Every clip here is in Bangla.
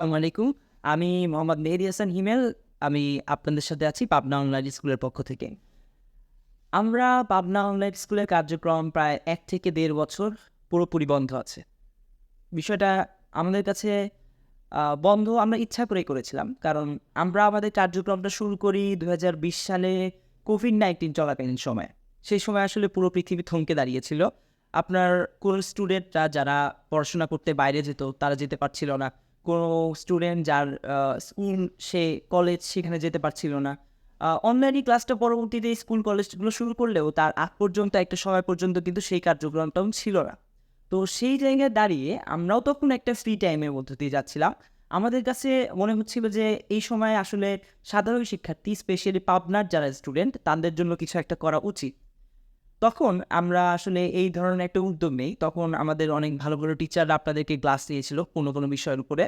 আসসালামু আলাইকুম। আমি মোহাম্মদ মেহেদি হাসান হিমেল। আমি আপনাদের সাথে আছি পাবনা অনলাইন স্কুলের পক্ষ থেকে। আমরা পাবনা অনলাইন স্কুলের কার্যক্রম প্রায় ১ থেকে ১.৫ বছর পুরোপুরি বন্ধ আছে। বিষয়টা আমাদের কাছে বন্ধ আমরা ইচ্ছা করেই করেছিলাম। কারণ আমরা আমাদের কার্যক্রমটা শুরু করি ২০২০ সালে কোভিড-19 চলাকালীন সময়ে। সেই সময় আসলে পুরো পৃথিবী থমকে দাঁড়িয়েছিল। আপনার কোন স্টুডেন্টরা যারা পড়াশোনা করতে বাইরে যেত, তারা যেতে পারছিল না। কোনো স্টুডেন্ট যার স্কুল, সে কলেজ সেখানে যেতে পারছিল না। অনলাইনে ক্লাসটা পরবর্তীতে স্কুল কলেজগুলো শুরু করলেও তার আগ পর্যন্ত একটা সময় পর্যন্ত কিন্তু সেই কার্যক্রমটাও ছিল না। তো সেই জায়গায় দাঁড়িয়ে আমরাও তখন একটা ফ্রি টাইমের মধ্য দিয়ে যাচ্ছিলাম। আমাদের কাছে মনে হচ্ছিল যে এই সময়ে আসলে সাধারণ শিক্ষার্থী, স্পেশালি পাবনার যারা স্টুডেন্ট, তাদের জন্য কিছু একটা করা উচিত। তখন আমরা আসলে এই ধরনের একটা উদ্যোগ নেই। তখন আমাদের অনেক ভালো, ভালো টিচাররা আপনাদেরকে ক্লাস নিয়েছিল কোনো বিষয়ের উপরে।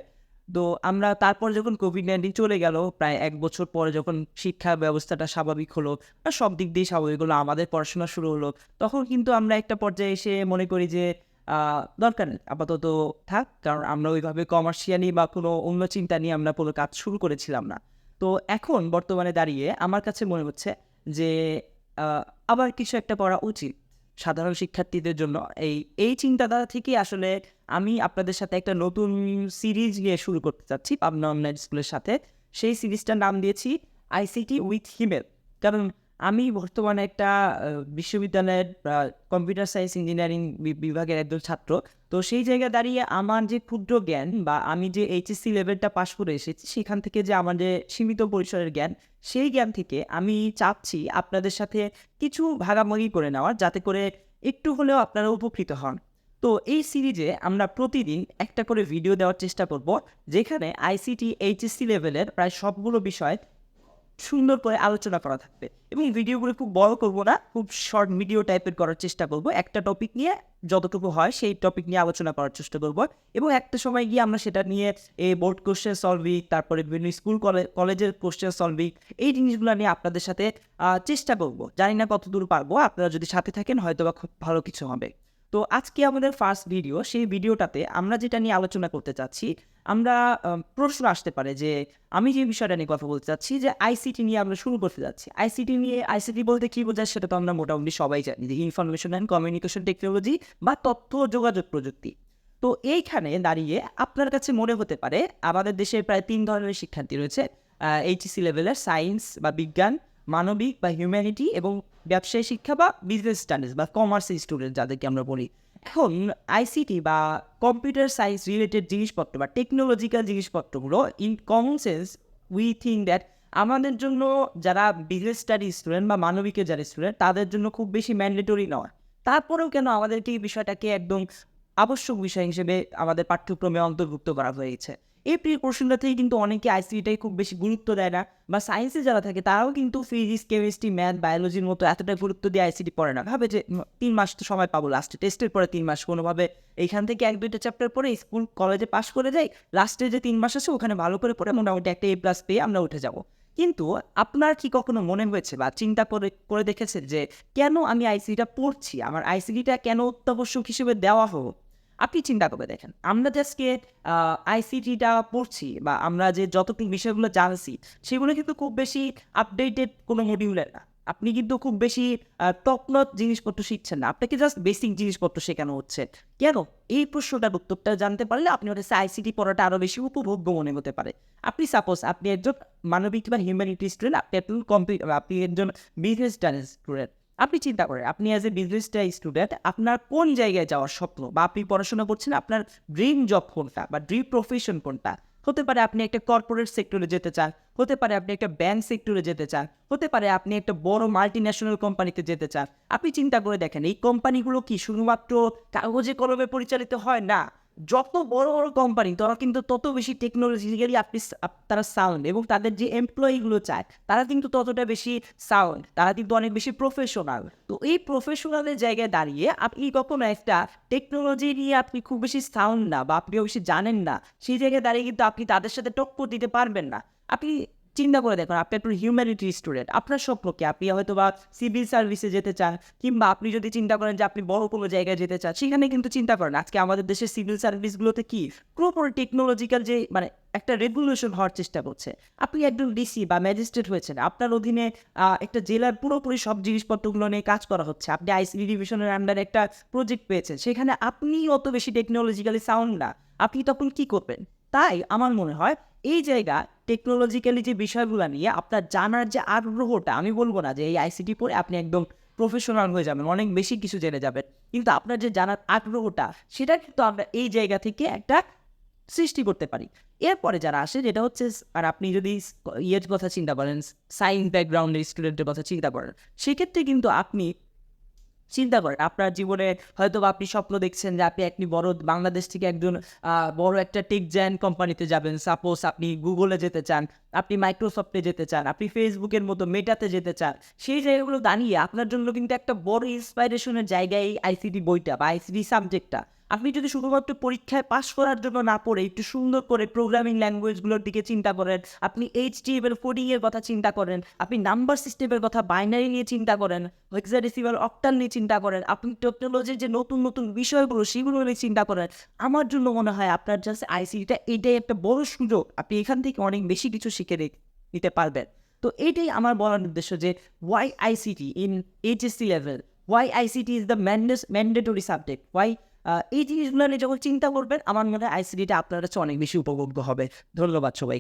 তো আমরা তারপর যখন কোভিড-19 চলে গেল, প্রায় ১ বছর পরে যখন শিক্ষা ব্যবস্থাটা স্বাভাবিক হলো, সব দিক দিয়েই স্বাভাবিক হলো, আমাদের পড়াশোনা শুরু হলো, তখন কিন্তু আমরা একটা পর্যায়ে এসে মনে করি যে দরকার নেই, আপাতত থাক। কারণ আমরা ওইভাবে কমার্শিয়ালি বা কোনো অন্য চিন্তা নিয়ে আমরা কোনো কাজ শুরু করেছিলাম না। তো এখন বর্তমানে দাঁড়িয়ে আমার কাছে মনে হচ্ছে যে আ আবার কিছু একটা করা উচিত সাধারণ শিক্ষার্থীদের জন্য। এই চিন্তাধারা থেকেই আসলে আমি আপনাদের সাথে একটা নতুন সিরিজ নিয়ে শুরু করতে চাচ্ছি পাবনা অনলাইন স্কুলের সাথে। সেই সিরিজটার নাম দিয়েছি আইসিটি উইথ হিমেল। কারণ আমি বর্তমানে একটা বিশ্ববিদ্যালয়ের কম্পিউটার সায়েন্স ইঞ্জিনিয়ারিং বিভাগের একজন ছাত্র। তো সেই জায়গায় দাঁড়িয়ে আমার যে ক্ষুদ্র জ্ঞান বা আমি যে এইচএসসি লেভেলটা পাস করে এসেছি, সেখান থেকে যে আমার যে সীমিত পরিসরের জ্ঞান, সেই জ্ঞান থেকে আমি চাচ্ছি আপনাদের সাথে কিছু ভাগাভাগি করে নেওয়ার, যাতে করে একটু হলেও আপনারা উপকৃত হন। তো এই সিরিজে আমরা প্রতিদিন একটা করে ভিডিও দেওয়ার চেষ্টা করব, যেখানে আইসিটি এইচএসসি লেভেলের প্রায় সবগুলো বিষয় সুন্দর করে আলোচনা করা থাকবে। এবং ভিডিওগুলো খুব বড় করব না, খুব শর্ট ভিডিও টাইপের করার চেষ্টা করব। একটা টপিক নিয়ে যতটুকু হয় সেই টপিক নিয়ে আলোচনা করার চেষ্টা করব, এবং একটা সময় গিয়ে আমরা সেটা নিয়ে বোর্ড কোয়েশ্চেন সলভিং, তারপরে বিভিন্ন স্কুল কলেজের কোয়েশ্চেন সলভিং, এই জিনিসগুলো নিয়ে আপনাদের সাথে চেষ্টা করব। জানি না কতদূর পারবো, আপনারা যদি সাথে থাকেন হয়তোবা খুব ভালো কিছু হবে। তো আজকে আমাদের ফার্স্ট ভিডিও, সেই ভিডিওটাতে আমরা যেটা নিয়ে আলোচনা করতে চাচ্ছি, আমরা প্রশ্ন আসতে পারে যে আমি যে বিষয়টা নিয়ে কথা বলতে চাচ্ছি, যে আইসিটি নিয়ে আমরা শুরু করতে যাচ্ছি। আইসিটি বলতে কী বোঝায় সেটা তো আমরা মোটামুটি সবাই জানি, যে ইনফরমেশন অ্যান্ড কমিউনিকেশন টেকনোলজি বা তথ্য ও যোগাযোগ প্রযুক্তি। তো এইখানে দাঁড়িয়ে আপনার কাছে মনে হতে পারে আমাদের দেশে প্রায় ৩ ধরনের শিক্ষার্থী রয়েছে। এইচএসসি লেভেলের সায়েন্স বা বিজ্ঞান, মানবিক বা হিউম্যানিটি, এবং ব্যবসায় শিক্ষা বা বিজনেস স্টাডিজ বা কমার্সের স্টুডেন্ট যাদেরকে আমরা বলি। এখন আইসিটি বা কম্পিউটার সায়েন্স রিলেটেড জিনিসপত্র বা টেকনোলজিক্যাল জিনিসপত্রগুলো, in common sense we think that আমাদের জন্য, যারা বিজনেস স্টাডি স্টুডেন্ট বা মানবিকের যারা স্টুডেন্ট, তাদের জন্য খুব বেশি ম্যান্ডেটরি নয়। তারপরেও কেন আমাদেরকে এই বিষয়টাকে একদম আবশ্যক বিষয় হিসেবে আমাদের পাঠ্যক্রমে অন্তর্ভুক্ত করা হয়েছে? এই প্রশ্নটা থেকে কিন্তু অনেকে আইসিটিটাই খুব বেশি গুরুত্ব দেয় না, বা সায়েন্সে যারা থাকে তারাও কিন্তু ফিজিক্স, কেমিস্ট্রি, ম্যাথ, বায়োলজির মতো এতটা গুরুত্ব দিয়ে আইসিটি পড়ে না। ভাবে যে ৩ মাস তো সময় পাবো, লাস্টে টেস্টের পরে ৩ মাস কোনোভাবে এইখান থেকে ১-২টা চ্যাপ্টার পরে স্কুল কলেজে পাস করে যাই, লাস্টে যে ৩ মাস আছে ওখানে ভালো করে পড়ে মোটামুটি একটা A+ পেয়ে আমরা উঠে যাব। কিন্তু আপনার কি কখনো মনে হয়েছে বা চিন্তা করে দেখেছেন যে কেন আমি আইসিটিটা পড়ছি? আমার আইসিটিটা কেন অত্যাবশ্যক হিসেবে দেওয়া হলো? আপনি চিন্তা করে দেখেন। আমরা যে আজকে আইসিটিটা পড়ছি বা আমরা যে যতটুকু বিষয়গুলো জানছি, সেগুলো কিন্তু খুব বেশি আপডেটেড কোনো মডিউলের না। আপনি কিন্তু খুব বেশি টপ নচ জিনিসপত্র শিখছেন না। আপনাকে জাস্ট বেসিক জিনিসপত্র শেখানো হচ্ছে। কেন? এই প্রশ্নটার উত্তরটা জানতে পারলে আপনি হচ্ছে আইসিটি পড়াটা আরও বেশি উপভোগ্য মনে হতে পারে। আপনি একজন মানবিক বা হিউম্যানিটি স্টুডেন্ট, আপনি একজন বিজনেস স্টুডেন্ট। আপনি চিন্তা করেন, আপনি অ্যাজ এ বিজনেস স্টুডেন্ট আপনার কোন জায়গায় যাওয়ার স্বপ্ন, বা আপনি পড়াশোনা করছেন, আপনার ড্রিম জব কোনটা বা ড্রিম প্রফেশন কোনটা? হতে পারে আপনি একটা কর্পোরেট সেক্টরে যেতে চান, হতে পারে আপনি একটা ব্যাংক সেক্টরে যেতে চান, হতে পারে আপনি একটা বড় মাল্টিন্যাশনাল কোম্পানিতে যেতে চান। আপনি চিন্তা করে দেখেন, এই কোম্পানিগুলো কি শুধুমাত্র কাগজে কলমে পরিচালিত হয়? না। যত বড় বড় কোম্পানি, তারা কিন্তু তত বেশি টেকনোলজিক্যালি তারা সাউন্ড, এবং তাদের যে এমপ্লয়িগুলো চায় তারা কিন্তু ততটা বেশি সাউন্ড, তারা কিন্তু অনেক বেশি প্রফেশনাল। তো এই প্রফেশনালের জায়গায় দাঁড়িয়ে আপনি কখনো একটা টেকনোলজি নিয়ে আপনি খুব বেশি সাউন্ড না, বা আপনি বেশি জানেন না, সেই জায়গায় দাঁড়িয়ে কিন্তু আপনি তাদের সাথে টক্কর দিতে পারবেন না। আপনি চিন্তা করে দেখুন, আপনি একটু হিউম্যানিটি স্টুডেন্ট, আপনার স্বপ্ন কি? আপনি হয়তো বা সিভিল সার্ভিসে যেতে চান, কিংবা আপনি যদি চিন্তা করেন যে আপনি বড় কোনো জায়গায় যেতে চান, সেখানে কিন্তু চিন্তা করেন আজকে আমাদের দেশের সিভিল সার্ভিসগুলোতে কি পুরোপুরি টেকনোলজিক্যাল যে মানে একটা রেগুলেশন হওয়ার চেষ্টা করছে। আপনি একজন ডিসি বা ম্যাজিস্ট্রেট হয়েছেন, আপনার অধীনে একটা জেলার পুরোপুরি সব জিনিসপত্রগুলো নিয়ে কাজ করা হচ্ছে। আপনি আইসিটি ডিভিশনের আন্ডারে একটা প্রজেক্ট পেয়েছেন, সেখানে আপনি অত বেশি টেকনোলজিক্যালি সাউন্ড না, আপনি তখন কি করবেন? তাই আমার মনে হয় এই জায়গা টেকনোলজিক্যালি যে বিষয়গুলো নিয়ে আপনার জানার যে আগ্রহটা, আমি বলবো না যে এই আইসিটি পড়ে আপনি একদম প্রফেশনাল হয়ে যাবেন, অনেক বেশি কিছু জেনে যাবেন, কিন্তু আপনার যে জানার আগ্রহটা সেটা কিন্তু আমরা এই জায়গা থেকে একটা সৃষ্টি করতে পারি। এরপরে যারা আসে যেটা হচ্ছে, আর আপনি যদি ইয়ের কথা চিন্তা করেন, সায়েন্স ব্যাকগ্রাউন্ডের স্টুডেন্টের কথা চিন্তা করেন, সেক্ষেত্রে কিন্তু আপনি চিন্তা করেন আপনার জীবনে হয়তো বা আপনি স্বপ্ন দেখছেন যে আপনি বড় বাংলাদেশ থেকে একজন বড় একটা টেক জায়ান্ট কোম্পানিতে যাবেন। সাপোজ আপনি গুগলে যেতে চান, আপনি মাইক্রোসফটে যেতে চান, আপনি ফেসবুকের মতো মেটাতে যেতে চান। সেই জায়গাগুলো দাঁড়িয়ে আপনার জন্য কিন্তু একটা বড় ইন্সপাইরেশনের জায়গায় এই আইসিটি বইটা বা আইসিটি সাবজেক্টটা। আপনি যদি শুধুমাত্র পরীক্ষায় পাশ করার জন্য না পড়ে একটু সুন্দর করে প্রোগ্রামিং ল্যাঙ্গুয়েজগুলোর দিকে চিন্তা করেন, আপনি HTML কোডিংয়ের কথা চিন্তা করেন, আপনি নাম্বার সিস্টেমের কথা, বাইনারি নিয়ে চিন্তা করেন, হেক্সাডেসিমাল অক্টাল নিয়ে চিন্তা করেন, আপনি টেকনোলজির যে নতুন নতুন বিষয়গুলো সেগুলো নিয়ে চিন্তা করেন, আমার জন্য মনে হয় আপনার জাস্ট আইসিটিটা এটাই একটা বড় সুযোগ। আপনি এখান থেকে অনেক বেশি কিছু শিখে নিতে পারবেন। তো এইটাই আমার বলার উদ্দেশ্য যে why ICT in HSC level, why ICT is the mandatory subject, why এই জিনিসগুলো নিয়ে যখন চিন্তা করবেন, আমার মনে হয় আইসিটিটা আপনার কাছে অনেক বেশি উপভোগ্য হবে। ধন্যবাদ সবাই।